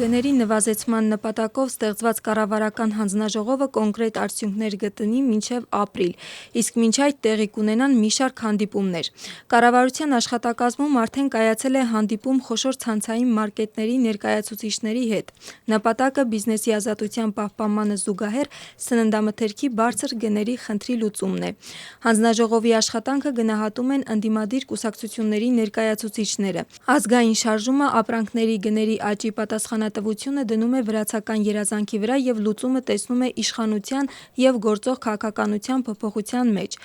գների նվազեցման նպատակով ստեղծված կառավարական հանձնաժողովը կոնկրետ արդյունքներ կգտնի մինչև ապրիլ, իսկ մինչ այդ տեղի կունենան մի շարք հանդիպումներ։ Կառավարության աշխատակազմում արդեն կայացել է հանդիպում խոշոր ցանցային մարկետների ներկայացուցիչների հետ։ Նպատակը բիզնեսի ազատության պահպանմանը զուգահեռ սննդամթերքի բարձր գների խնդրի լուծումն է։ Հանձնաժողովի աշխատանքը գնահատում են ընդդիմադիր կուսակցությունների ներկայացուցիչները։ Ազգային շարժումը ապրանքների գների աճի պատասխանատվությունը դնում է վրացական երազանքի վրա և լուծումը տեսնում է իշխանության և գործող քաղաքականության փոփոխության մեջ։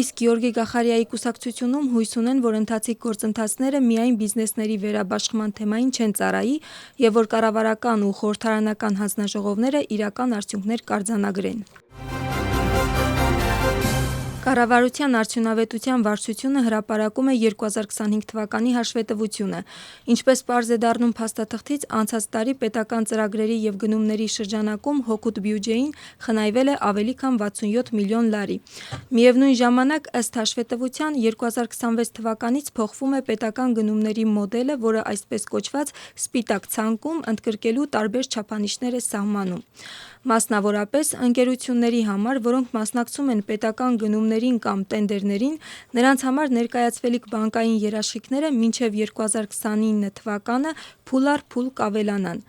Իսկ Գեորգի Գախարիայի կուսակցությունում հույս ունեն, որ ընթացիկ գործընթացները միայն բիզնեսների վերաբաշխման թեմային չեն ծառայի և որ կառավարական ու խորհրդարանական հանձնաժողովները իրական արդյունքներ կարձանագրեն։ Կառավարության արդյունավետության վարչությունը հրապարակում է 2025 թվականի հաշվետվությունը։ Ինչպես պարզ է դառնում փաստաթղթից, անցած տարի պետական ծրագրերի և գնումների շրջանակում հօգուտ բյուջեին խնայվել է ավելի քան 67 միլիոն լարի։ Միևնույն ժամանակ, ըստ հաշվետվության, 2026 թվականից փոխվում է պետական գնումների մոդելը, որը այսպես կոչված սպիտակ ցանկում ընդգրկելու տարբեր չափանիշներ է սահմանում։ Մասնավորապես, ընկերությունների համար, որոնք մասնակցում են պետական գնումներին կամ տենդերներին, նրանց համար ներկայացվելիք բանկային երաշխիքները մինչև 2029 թվականը փուլ առ փուլ կավելանան։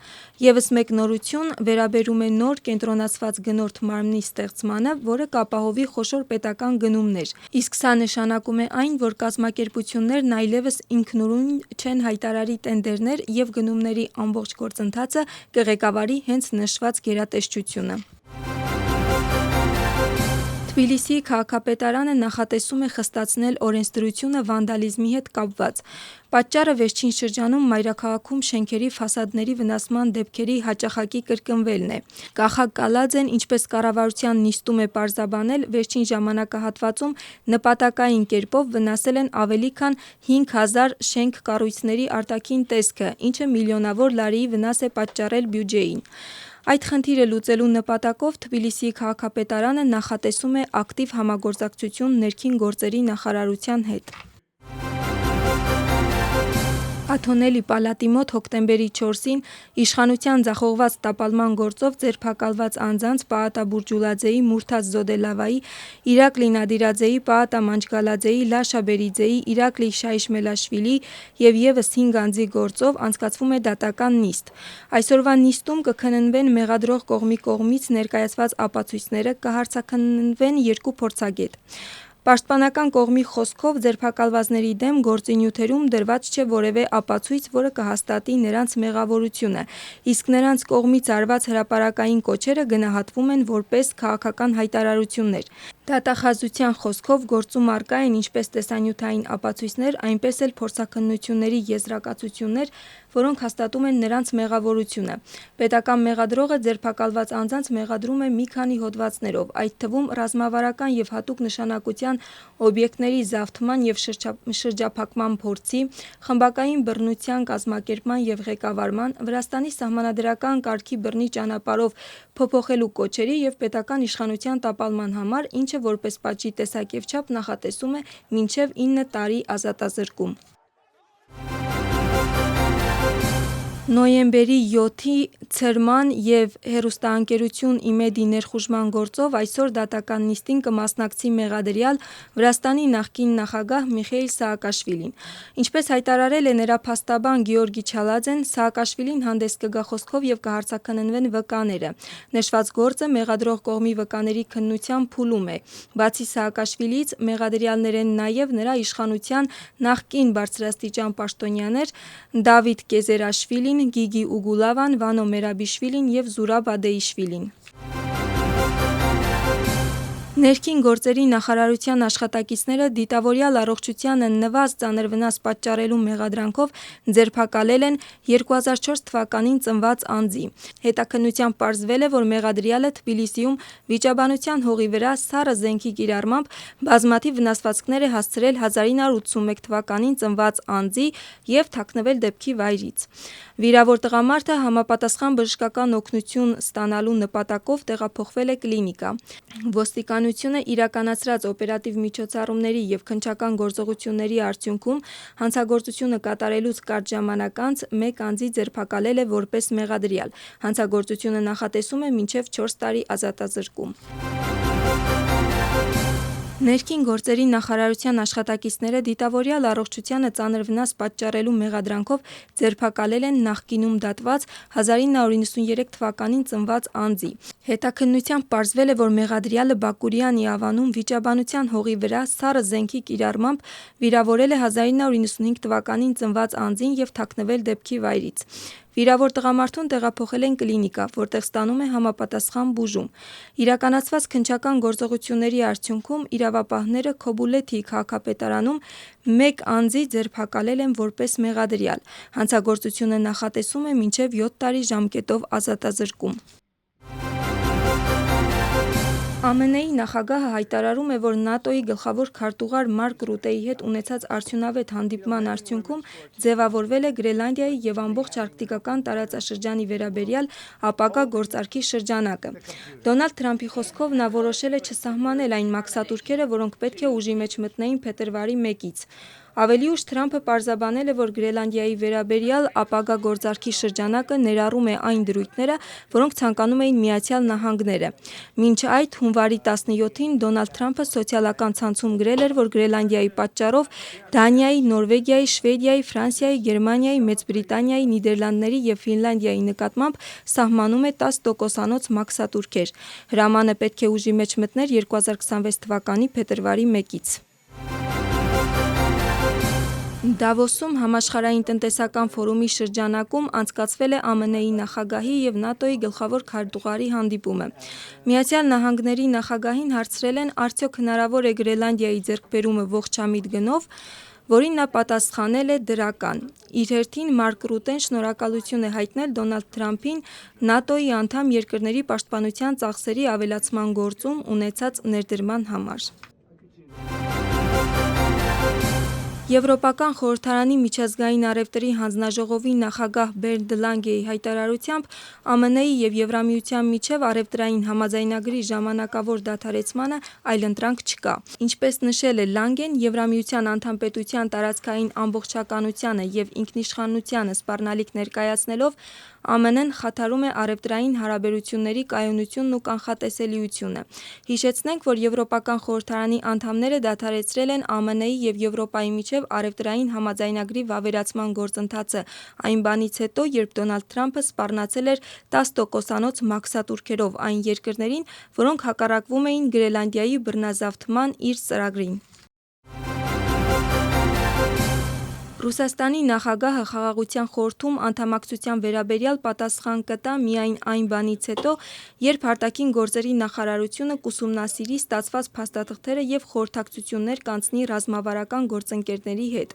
Եվս մեկ նորություն վերաբերում է նոր կենտրոնացված գնորդ մարմնի ստեղծմանը, որը կապահովի խոշոր պետական գնումներ, իսկ սա նշանակում է այն, որ կազմակերպություններն այլևս ինքնուրույն չեն հայտարարի տենդերներ և գնումների ամբողջ գործընթացը կղեկավարի հենց նշված գերատեսչությունը։ Թբիլիսիի քաղաքապետարանը նախատեսում է խստացնել օրենսդրությունը վանդալիզմի հետ կապված։ Պատճառը վերջին շրջանում մայրաքաղաքում շենքերի ֆասադների վնասման դեպքերի հաճախակի կրկնվելն է։ Կախակ Կալաձեն, ինչպես կառավարության նիստում է պարզաբանել, վերջին ժամանակահատվածում նպատակային կերպով վնասել են ավելի քան 5000 շենք-կառույցների արտաքին տեսքը, ինչը միլիոնավոր լարիի վնաս է պատճառել բյուջեին։ Այդ խնդիրը լուծելու նպատակով Թբիլիսիի քաղաքապետարանը նախատեսում է ակտիվ համագործակցություն ներքին գործերի նախարարության հետ։ Աթոնելի պալատի մոտ հոկտեմբերի 4-ին իշխանության ձախողված տապալման գործով ձերբակալված անձանց Պաատա Բուրջուլաձեի, Մուրթազ Զոդելավայի, Իրակլի Նադիրաձեի, Պաատա Մանչգալաձեի, Լաշա Բերիձեի, Իրակլի Շայիշմելաշվիլի և ևս 5 անձի գործով անցկացվում է դատական նիստ։ Այսօրվա նիստում կքննվեն մեղադրող կողմի կողմից ներկայացված ապացույցները, կհարցաքննվեն 2 փորձագետ։ Պաշտպանական կողմի խոսքով ձերբակալվածների դեմ գործի նյութերում դրված չէ որևէ ապացույց, որը կհաստատի նրանց մեղավորությունը, իսկ նրանց կողմից արված հրապարակային կոչերը գնահատվում են որպես քաղաքական հայտարարություններ։ Դատախազության խոսքով գործում առկա են ինչպես տեսանյութային ապացույցներ, այնպես էլ փորձաքննությունների եզրակացություններ, որոնք հաստատում են նրանց մեղավորությունը։ Պետական մեղադրողը ձերբակալված անձանց մեղադրում է մի քանի հոդվածներով, այդ թվում ռազմավարական և հատուկ նշանակության օբյեկտների զավթման և շրջափակման փորձի, խմբակային բռնության կազմակերպման և ղեկավարման, Վրաստանի սահմանադրական կարգի բռնի ճանապարհով փոփոխելու կոչերի և պետական իշխանության տապալման համար, ինչը որպես պատժի տեսակ և չափ նախատեսում է մինչև 9 տարի ազատազրկում։ Նոյեմբերի 7-ի ցրման և հեռուստաընկերություն ԻՄԵԴ-ի ներխուժման գործով այսօր դատական նիստին կմասնակցի մեղադրյալ Վրաստանի նախկին նախագահ Միխեիլ Սաակաշվիլին։ Ինչպես հայտարարել է նրա փաստաբան Գեորգի Չալաձեն, Սաակաշվիլին հանդես կգա խոսքով և կհարցաքննվեն վկաները։ Նշված գործը մեղադրող կողմի վկաների քննության փուլում է։ Բացի Սաակաշվիլիից, մեղադրյալներ են նաև նրա իշխանության նախկին բարձրաստիճան պաշտոնյաներ Դավիթ Գեզերաշվիլին, Գիգի Ուգուլավան, Վանո Մերաբիշվիլին և Զուրաբ Ադեիշվիլին։ Ներքին գործերի նախարարության աշխատակիցները դիտավորյալ առողջությանը նվազ ծանր վնաս պատճառելու մեղադրանքով ձերբակալել են 2004 թվականին ծնված անձի։ Հետաքննությամբ պարզվել է, որ մեղադրյալը Թբիլիսիում վիճաբանության հողի վրա սառը զենքի կիրառմամբ բազմաթիվ վնասվածքներ է հասցրել 1981 թվականին ծնված անձի և թաքնվել դեպքի վայրից։ Վիրավոր տղամարդը համապատասխան բժշկական օգնություն ստանալու նպատակով տեղափոխվել է կլինիկա։ Ոստիկանության Իշխանությունը իրականացրած օպերատիվ միջոցառումների և քննչական գործողությունների արդյունքում հանցագործությունը կատարելուց կարճ ժամանակ անց մեկ անձի ձերբակալել է որպես մեղադրյալ։ Հանցագործությունը նախատեսում է մինչև 4 տարի ազատազրկում։ Ներքին գործերի նախարարության աշխատակիցները դիտավորյալ առողջությանը ծանր վնաս պատճառելու մեղադրանքով ձերբակալել են նախկինում դատված 1993 թվականին ծնված անձի։ Հետաքննությամբ պարզվել է, որ մեղադրյալը Բակուրյանի անվանում վիճաբանության հողի վրա սառը զենքի կիրառմամբ վիրավորել է 1995 թվականին ծնված անձին և թաքնվել դեպքի վայրից։ Վիրավոր տղամարդուն տեղափոխել են կլինիկա, որտեղ ստանում է համապատասխան բուժում։ Իրականացված քննչական գործողությունների արդյունքում իրավապահները Քոբուլեթի քաղաքապետարանում մեկ անձի ձերբակալել են որպես մեղադրյալ։ Հանցագործությունը նախատեսում է մինչև 7 տարի ժամկետով ազատազրկում։ ԱՄՆ-ի նախագահը հայտարարում է, որ ՆԱՏՕ-ի գլխավոր քարտուղար Մարկ Ռուտեի հետ ունեցած արդյունավետ հանդիպման արդյունքում ձևավորվել է Գրենլանդիայի և ամբողջ արկտիկական տարածաշրջանի վերաբերյալ ապագա գործարքի շրջանակը։ Դոնալդ Թրամփի խոսքով նա որոշել է չսահմանել այն մաքսատուրքերը, որոնք պետք է ուժի մեջ մտնեին փետրվարի 1-ից։ Ավելի ուշ Թրամփը պարզաբանել է, որ Գրենլանդիայի վերաբերյալ ապագա գործարքի շրջանակը ներառում է այն դրույթները, որոնք ցանկանում էին ԱՄՆ-ը։ Մինչ այդ, հունվարի 17-ին Դոնալդ Թրամփը սոցիալական ցանցում գրել էր, որ Գրենլանդիայի պատճառով Դանիայի, Նորվեգիայի, Շվեդիայի, Ֆրանսիայի, Գերմանիայի, Մեծ Բրիտանիայի, Նիդերլանդների և Ֆինլանդիայի նկատմամբ սահմանում է 10%-անոց մաքսատուրքեր։ Հրամանը պետք է ուժի մեջ մտներ 2026 թվականի փետրվարի 1-ից։ Դավոսում համաշխարհային տնտեսական ֆորումի շրջանակում անցկացվել է ԱՄՆ-ի նախագահի և ՆԱՏՕ-ի գլխավոր քարտուղարի հանդիպումը։ ԱՄՆ-ի նախագահին հարցրել են, արդյոք հնարավոր է Գրենլանդիայի ձեռքբերումը ողջամիտ գնով, որին նա պատասխանել է դրական։ Իր հերթին Մարկ Ռուտեն շնորհակալություն է հայտնել Դոնալդ Թրամփին ՆԱՏՕ-ի անդամ երկրների պաշտպանության ծախսերի ավելացման գործում ունեցած ներդրման համար։ Եվրոպական խորհրդարանի միջազգային առևտրի հանձնաժողովի նախագահ Բերնդ Լանգեի հայտարարությամբ ԱՄՆ-ի և Եվրամիության միջև առևտրային համաձայնագրի ժամանակավոր դադարեցմանը այլընտրանք չկա։ Ինչպես նշել է Լանգեն, Եվրամիության անդամ պետության տարածքային ամբողջականությանը և ինքնիշխանությանը սպառնալիք ներկայացնելով ԱՄՆ-ն խաթարում է առևտրային հարաբերությունների կայունությունն ու կանխատեսելիությունը։ Հիշեցնենք, որ Եվրոպական խորհրդարանի անդամները դադարեցրել են ԱՄՆ-ի և Եվրոպայի միջև առևտրային համաձայնագրի վավերացման գործընթացը այն բանից հետո, երբ Դոնալդ Թրամփը սպառնացել էր 10%-անոց մաքսատուրքերով այն երկրներին, որոնք հակառակվում էին Գրենլանդիայի բռնազավթման իր ծրագրին։ Ռուսաստանի նախագահը Խաղաղության խորհրդում անդամակցության վերաբերյալ պատասխան կտա միայն այն բանից հետո, երբ արտաքին գործերի նախարարությունը կուսումնասիրի ստացված փաստաթղթերը և խորհրդակցություններ կանցնի ռազմավարական գործընկերների հետ։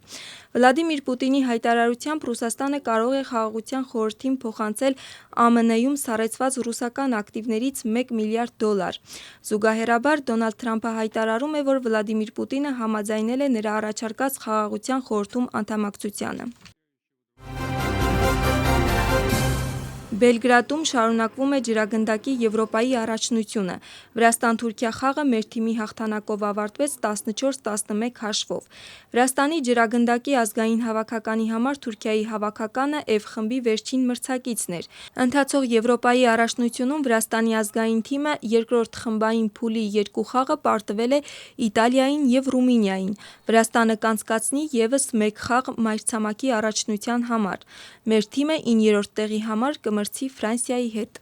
Վլադիմիր Պուտինի հայտարարությամբ Ռուսաստանը կարող է Խաղաղության խորհրդին փոխանցել ԱՄՆ-ում սառեցված ռուսական ակտիվներից $1 միլիարդ։ Զուգահեռաբար Դոնալդ Թրամփը հայտարարում է, որ Վլադիմիր Պուտինը համաձայնել է նրա առաջարկած Խաղաղության խորհրդում անդամակցությանը։ Բելգրադում շարունակվում է ջրագնդակի Եվրոպայի առաջնությունը։ Վրաստան-Թուրքիա խաղը մեր թիմի հաղթանակով ավարտվեց 14-11 հաշվով։ Վրաստանի ջրագնդակի ազգային հավաքականի համար Թուրքիայի հավաքականը F խմբի վերջին մրցակիցն էր։ Ընթացող Եվրոպայի առաջնությունում Վրաստանի ազգային թիմը երկրորդ խմբային փուլի 2 խաղը պարտվել է Իտալիային և Ռումինիային։ Վրաստանը կանցկացնի ևս 1 խաղ մայրցամաքի առաջնության համար։ Մեր թիմը 9-րդ տեղի համար կմրցի Ֆրանսիայի հետ։